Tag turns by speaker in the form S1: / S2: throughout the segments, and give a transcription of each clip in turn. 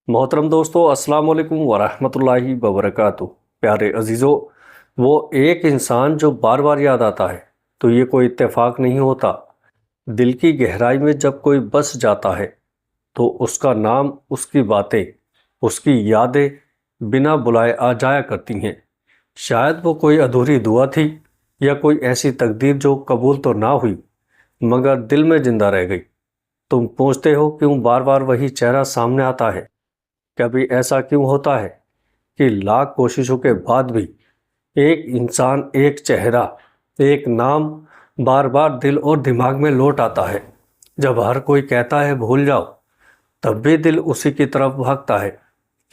S1: محترم دوستو، السلام علیکم ورحمۃ اللہ وبرکاتہ۔ پیارے عزیزو، وہ ایک انسان جو بار بار یاد آتا ہے تو یہ کوئی اتفاق نہیں ہوتا۔ دل کی گہرائی میں جب کوئی بس جاتا ہے تو اس کا نام، اس کی باتیں، اس کی یادیں بنا بلائے آ جایا کرتی ہیں۔ شاید وہ کوئی ادھوری دعا تھی یا کوئی ایسی تقدیر جو قبول تو نہ ہوئی مگر دل میں زندہ رہ گئی۔ تم پوچھتے ہو کیوں بار بار وہی چہرہ سامنے آتا ہے؟ کبھی ایسا کیوں ہوتا ہے کہ لاکھ کوششوں کے بعد بھی ایک انسان، ایک چہرہ، ایک نام بار بار دل اور دماغ میں لوٹ آتا ہے؟ جب ہر کوئی کہتا ہے بھول جاؤ، تب بھی دل اسی کی طرف بھاگتا ہے۔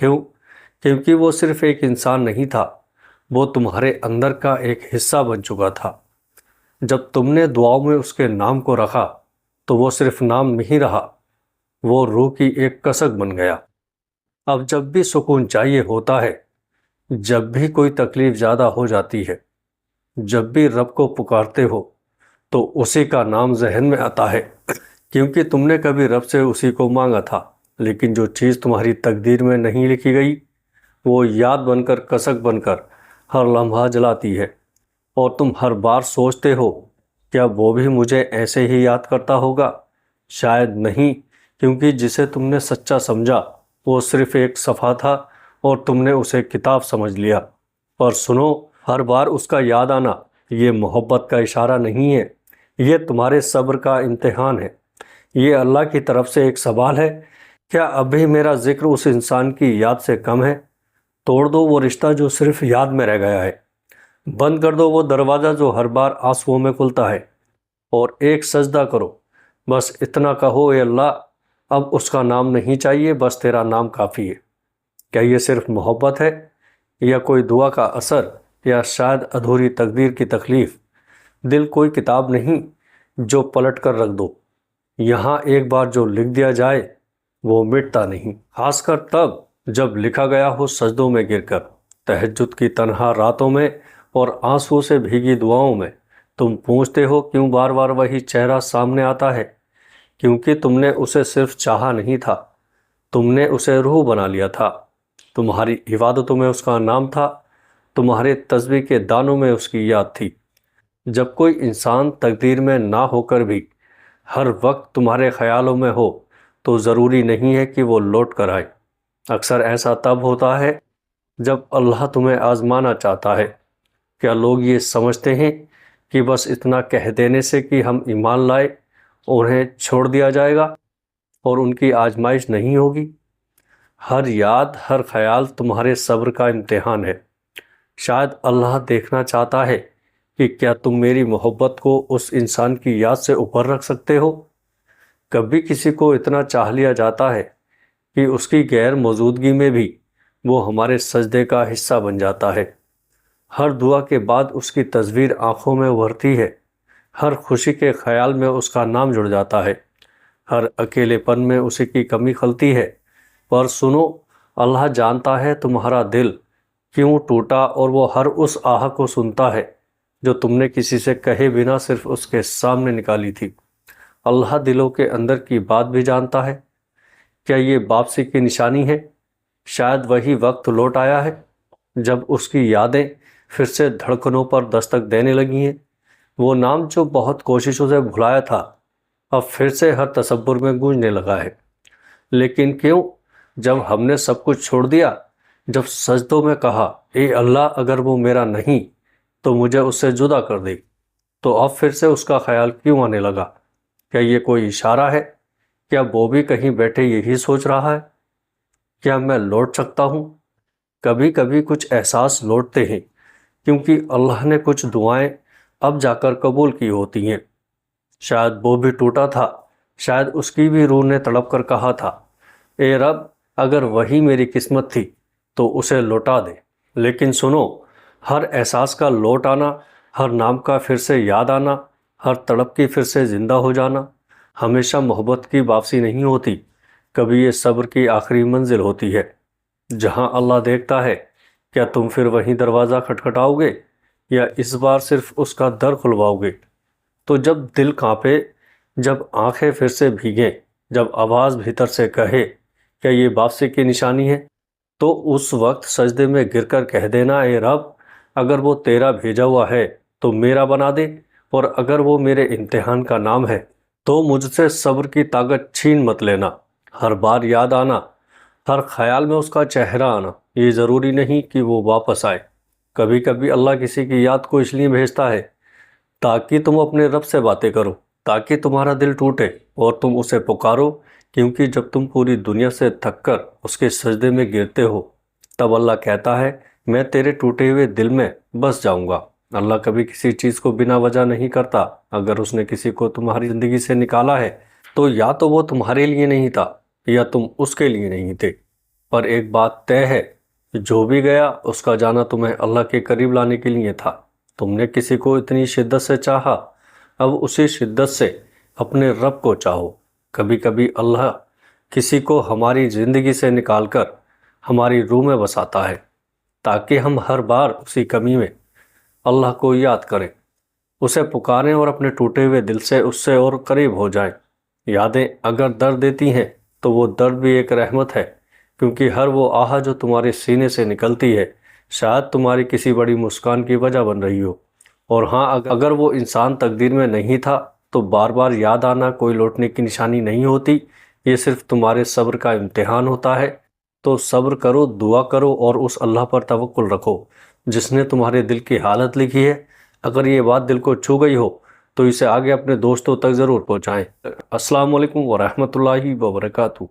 S1: کیوں؟ کیونکہ وہ صرف ایک انسان نہیں تھا، وہ تمہارے اندر کا ایک حصہ بن چکا تھا۔ جب تم نے دعاؤں میں اس کے نام کو رکھا تو وہ صرف نام نہیں رہا، وہ روح کی ایک کسک بن گیا۔ اب جب بھی سکون چاہیے ہوتا ہے، جب بھی کوئی تکلیف زیادہ ہو جاتی ہے، جب بھی رب کو پکارتے ہو تو اسی کا نام ذہن میں آتا ہے، کیونکہ تم نے کبھی رب سے اسی کو مانگا تھا۔ لیکن جو چیز تمہاری تقدیر میں نہیں لکھی گئی وہ یاد بن کر، کسک بن کر ہر لمحہ جلاتی ہے، اور تم ہر بار سوچتے ہو کیا وہ بھی مجھے ایسے ہی یاد کرتا ہوگا؟ شاید نہیں، کیونکہ جسے تم نے سچا سمجھا وہ صرف ایک صفحہ تھا اور تم نے اسے کتاب سمجھ لیا۔ اور سنو، ہر بار اس کا یاد آنا یہ محبت کا اشارہ نہیں ہے، یہ تمہارے صبر کا امتحان ہے۔ یہ اللہ کی طرف سے ایک سوال ہے، کیا ابھی میرا ذکر اس انسان کی یاد سے کم ہے؟ توڑ دو وہ رشتہ جو صرف یاد میں رہ گیا ہے، بند کر دو وہ دروازہ جو ہر بار آنسوؤں میں کھلتا ہے، اور ایک سجدہ کرو، بس اتنا کہو، اے اللہ اب اس کا نام نہیں چاہیے، بس تیرا نام کافی ہے۔ کیا یہ صرف محبت ہے یا کوئی دعا کا اثر، یا شاید ادھوری تقدیر کی تکلیف؟ دل کوئی کتاب نہیں جو پلٹ کر رکھ دو، یہاں ایک بار جو لکھ دیا جائے وہ مٹتا نہیں، خاص کر تب جب لکھا گیا ہو سجدوں میں گر کر، تہجد کی تنہا راتوں میں اور آنسو سے بھیگی دعاؤں میں۔ تم پوچھتے ہو کیوں بار بار وہی چہرہ سامنے آتا ہے؟ کیونکہ تم نے اسے صرف چاہا نہیں تھا، تم نے اسے روح بنا لیا تھا۔ تمہاری عبادتوں میں اس کا نام تھا، تمہارے تسبیح کے دانوں میں اس کی یاد تھی۔ جب کوئی انسان تقدیر میں نہ ہو کر بھی ہر وقت تمہارے خیالوں میں ہو تو ضروری نہیں ہے کہ وہ لوٹ کر آئے۔ اکثر ایسا تب ہوتا ہے جب اللہ تمہیں آزمانا چاہتا ہے۔ کیا لوگ یہ سمجھتے ہیں کہ بس اتنا کہہ دینے سے کہ ہم ایمان لائے انہیں چھوڑ دیا جائے گا اور ان کی آزمائش نہیں ہوگی؟ ہر یاد، ہر خیال تمہارے صبر کا امتحان ہے۔ شاید اللہ دیکھنا چاہتا ہے کہ کیا تم میری محبت کو اس انسان کی یاد سے اوپر رکھ سکتے ہو؟ کبھی کسی کو اتنا چاہ لیا جاتا ہے کہ اس کی غیر موجودگی میں بھی وہ ہمارے سجدے کا حصہ بن جاتا ہے۔ ہر دعا کے بعد اس کی تصویر آنکھوں میں ابھرتی ہے، ہر خوشی کے خیال میں اس کا نام جڑ جاتا ہے، ہر اکیلے پن میں اسی کی کمی خلتی ہے۔ پر سنو، اللہ جانتا ہے تمہارا دل کیوں ٹوٹا، اور وہ ہر اس آہ کو سنتا ہے جو تم نے کسی سے کہے بنا صرف اس کے سامنے نکالی تھی۔ اللہ دلوں کے اندر کی بات بھی جانتا ہے۔ کیا یہ واپسی کی نشانی ہے؟ شاید وہی وقت لوٹ آیا ہے جب اس کی یادیں پھر سے دھڑکنوں پر دستک دینے لگی ہیں۔ وہ نام جو بہت کوششوں سے بھلایا تھا اب پھر سے ہر تصور میں گونجنے لگا ہے۔ لیکن کیوں؟ جب ہم نے سب کچھ چھوڑ دیا، جب سجدوں میں کہا اے اللہ اگر وہ میرا نہیں تو مجھے اس سے جدا کر دے، تو اب پھر سے اس کا خیال کیوں آنے لگا؟ کیا یہ کوئی اشارہ ہے؟ کیا وہ بھی کہیں بیٹھے یہی سوچ رہا ہے؟ کیا میں لوٹ سکتا ہوں؟ کبھی کبھی کچھ احساس لوٹتے ہیں کیونکہ اللہ نے کچھ دعائیں اب جا کر قبول کی ہوتی ہیں۔ شاید وہ بھی ٹوٹا تھا، شاید اس کی بھی روح نے تڑپ کر کہا تھا اے رب اگر وہی میری قسمت تھی تو اسے لوٹا دے۔ لیکن سنو، ہر احساس کا لوٹ آنا، ہر نام کا پھر سے یاد آنا، ہر تڑپ کی پھر سے زندہ ہو جانا ہمیشہ محبت کی واپسی نہیں ہوتی۔ کبھی یہ صبر کی آخری منزل ہوتی ہے، جہاں اللہ دیکھتا ہے کیا تم پھر وہیں دروازہ کھٹکھٹاؤ گے یا اس بار صرف اس کا در کھلواؤ گے۔ تو جب دل کانپے، جب آنکھیں پھر سے بھیگیں، جب آواز بھیتر سے کہے کیا یہ واپسی کی نشانی ہے؟ تو اس وقت سجدے میں گر کر کہہ دینا، اے رب اگر وہ تیرا بھیجا ہوا ہے تو میرا بنا دے، اور اگر وہ میرے امتحان کا نام ہے تو مجھ سے صبر کی طاقت چھین مت لینا۔ ہر بار یاد آنا، ہر خیال میں اس کا چہرہ آنا، یہ ضروری نہیں کہ وہ واپس آئے۔ کبھی کبھی اللہ کسی کی یاد کو اس لیے بھیجتا ہے تاکہ تم اپنے رب سے باتیں کرو، تاکہ تمہارا دل ٹوٹے اور تم اسے پکارو، کیونکہ جب تم پوری دنیا سے تھک کر اس کے سجدے میں گرتے ہو تب اللہ کہتا ہے میں تیرے ٹوٹے ہوئے دل میں بس جاؤں گا۔ اللہ کبھی کسی چیز کو بنا وجہ نہیں کرتا۔ اگر اس نے کسی کو تمہاری زندگی سے نکالا ہے تو یا تو وہ تمہارے لیے نہیں تھا یا تم اس کے لیے نہیں تھے، پر ایک بات طے ہے، جو بھی گیا اس کا جانا تمہیں اللہ کے قریب لانے کے لیے تھا۔ تم نے کسی کو اتنی شدت سے چاہا، اب اسی شدت سے اپنے رب کو چاہو۔ کبھی کبھی اللہ کسی کو ہماری زندگی سے نکال کر ہماری روح میں بساتا ہے تاکہ ہم ہر بار اسی کمی میں اللہ کو یاد کریں، اسے پکاریں اور اپنے ٹوٹے ہوئے دل سے اس سے اور قریب ہو جائیں۔ یادیں اگر درد دیتی ہیں تو وہ درد بھی ایک رحمت ہے، کیونکہ ہر وہ آہ جو تمہارے سینے سے نکلتی ہے شاید تمہاری کسی بڑی مسکان کی وجہ بن رہی ہو۔ اور ہاں، اگر وہ انسان تقدیر میں نہیں تھا تو بار بار یاد آنا کوئی لوٹنے کی نشانی نہیں ہوتی، یہ صرف تمہارے صبر کا امتحان ہوتا ہے۔ تو صبر کرو، دعا کرو اور اس اللہ پر توکل رکھو جس نے تمہارے دل کی حالت لکھی ہے۔ اگر یہ بات دل کو چھو گئی ہو تو اسے آگے اپنے دوستوں تک ضرور پہنچائیں۔ السلام علیکم ورحمۃ اللہ وبرکاتہ۔